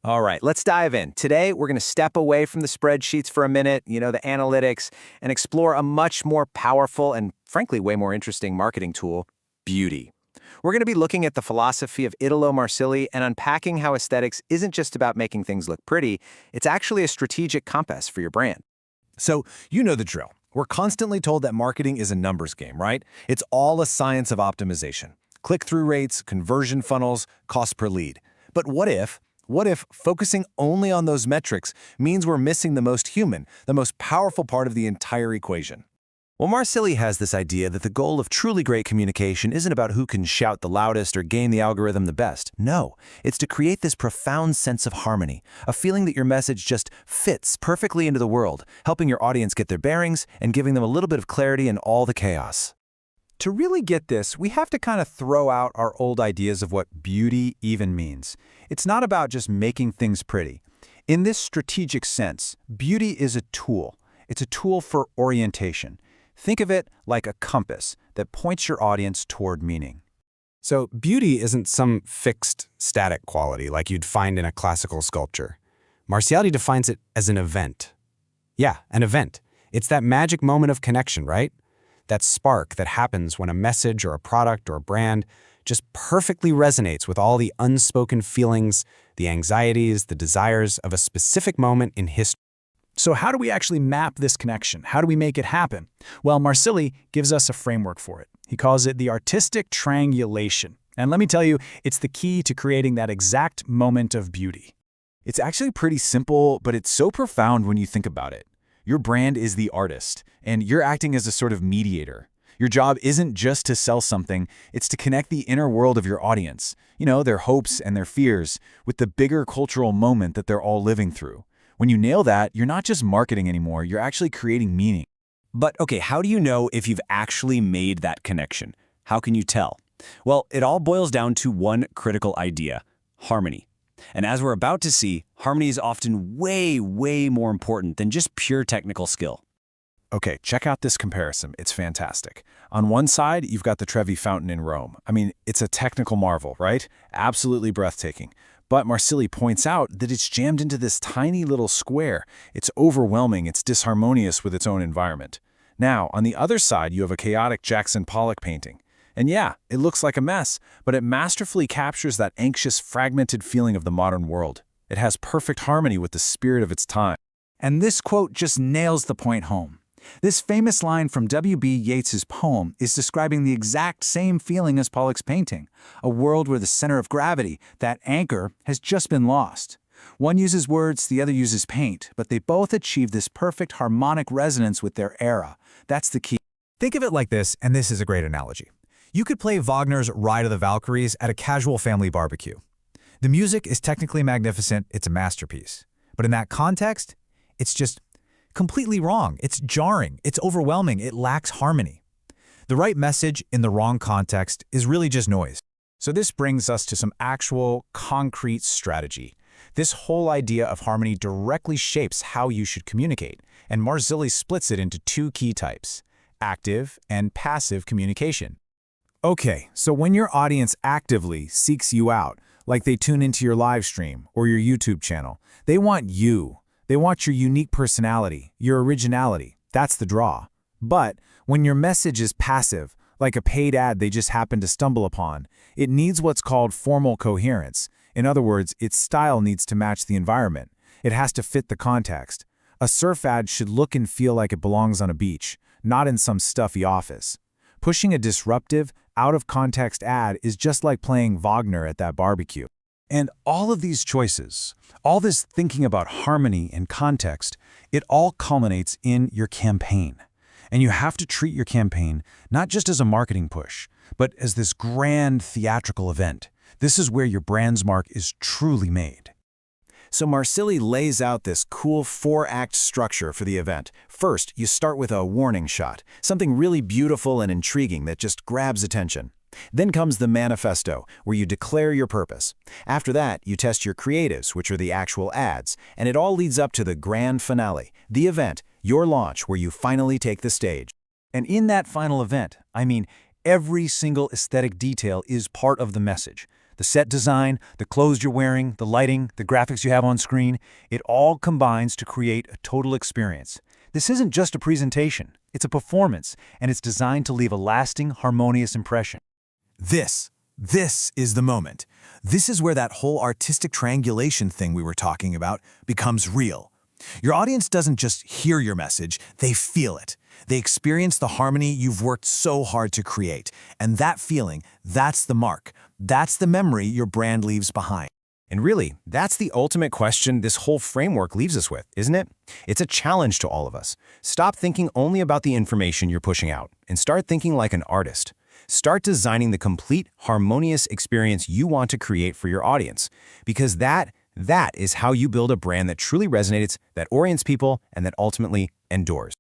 All right, let's dive in. Today, we're going to step away from the spreadsheets for a minute, the analytics, and explore a much more powerful and, frankly, way more interesting marketing tool, beauty. We're going to be looking at the philosophy of Italo Marsilli and unpacking how aesthetics isn't just about making things look pretty, it's actually a strategic compass for your brand. So, you know the drill. We're constantly told that marketing is a numbers game, right? It's all a science of optimization. Click-through rates, conversion funnels, cost per lead. But what if focusing only on those metrics means we're missing the most human, the most powerful part of the entire equation? Well, Marsilli has this idea that the goal of truly great communication isn't about who can shout the loudest or game the algorithm the best. No, it's to create this profound sense of harmony, a feeling that your message just fits perfectly into the world, helping your audience get their bearings and giving them a little bit of clarity in all the chaos. To really get this, we have to kind of throw out our old ideas of what beauty even means. It's not about just making things pretty. In this strategic sense, beauty is a tool. It's a tool for orientation. Think of it like a compass that points your audience toward meaning. So beauty isn't some fixed, static quality like you'd find in a classical sculpture. Marciality defines it as an event. Yeah, an event. It's that magic moment of connection, right? That spark that happens when a message or a product or a brand just perfectly resonates with all the unspoken feelings, the anxieties, the desires of a specific moment in history. So how do we actually map this connection? How do we make it happen? Well, Marsilli gives us a framework for it. He calls it the artistic triangulation. And let me tell you, it's the key to creating that exact moment of beauty. It's actually pretty simple, but it's so profound when you think about it. Your brand is the artist, and you're acting as a sort of mediator. Your job isn't just to sell something, it's to connect the inner world of your audience, their hopes and their fears, with the bigger cultural moment that they're all living through. When you nail that, you're not just marketing anymore, you're actually creating meaning. But okay, how do you know if you've actually made that connection? How can you tell? Well, it all boils down to one critical idea: harmony. And as we're about to see, harmony is often way, way more important than just pure technical skill. Okay, check out this comparison. It's fantastic. On one side, you've got the Trevi Fountain in Rome. I mean, it's a technical marvel, right? Absolutely breathtaking. But Marsilli points out that it's jammed into this tiny little square. It's overwhelming, it's disharmonious with its own environment. Now, on the other side, you have a chaotic Jackson Pollock painting. And yeah, it looks like a mess, but it masterfully captures that anxious, fragmented feeling of the modern world. It has perfect harmony with the spirit of its time. And this quote just nails the point home. This famous line from W.B. Yeats's poem is describing the exact same feeling as Pollock's painting, a world where the center of gravity, that anchor, has just been lost. One uses words, the other uses paint, but they both achieve this perfect harmonic resonance with their era. That's the key. Think of it like this, and this is a great analogy. You could play Wagner's Ride of the Valkyries at a casual family barbecue. The music is technically magnificent, it's a masterpiece. But in that context, it's just completely wrong. It's jarring, it's overwhelming, it lacks harmony. The right message in the wrong context is really just noise. So this brings us to some actual, concrete strategy. This whole idea of harmony directly shapes how you should communicate, and Marsilli splits it into two key types: active and passive communication. Okay, so when your audience actively seeks you out, like they tune into your live stream or your YouTube channel, they want you. They want your unique personality, your originality. That's the draw. But when your message is passive, like a paid ad they just happen to stumble upon, it needs what's called formal coherence. In other words, its style needs to match the environment. It has to fit the context. A surf ad should look and feel like it belongs on a beach, not in some stuffy office. Pushing a disruptive, out-of-context ad is just like playing Wagner at that barbecue. And all of these choices, all this thinking about harmony and context, it all culminates in your campaign. And you have to treat your campaign not just as a marketing push, but as this grand theatrical event. This is where your brand's mark is truly made. So Marsilli lays out this cool 4-act structure for the event. First, you start with a warning shot, something really beautiful and intriguing that just grabs attention. Then comes the manifesto, where you declare your purpose. After that, you test your creatives, which are the actual ads, and it all leads up to the grand finale, the event, your launch, where you finally take the stage. And in that final event, every single aesthetic detail is part of the message. The set design, the clothes you're wearing, the lighting, the graphics you have on screen, it all combines to create a total experience. This isn't just a presentation, it's a performance, and it's designed to leave a lasting, harmonious impression. This is the moment. This is where that whole artistic triangulation thing we were talking about becomes real. Your audience doesn't just hear your message, they feel it. They experience the harmony you've worked so hard to create. And that feeling, that's the mark. That's the memory your brand leaves behind. And really, that's the ultimate question this whole framework leaves us with, isn't it? It's a challenge to all of us. Stop thinking only about the information you're pushing out and start thinking like an artist. Start designing the complete, harmonious experience you want to create for your audience, because that is how you build a brand that truly resonates, that orients people, and that ultimately endures.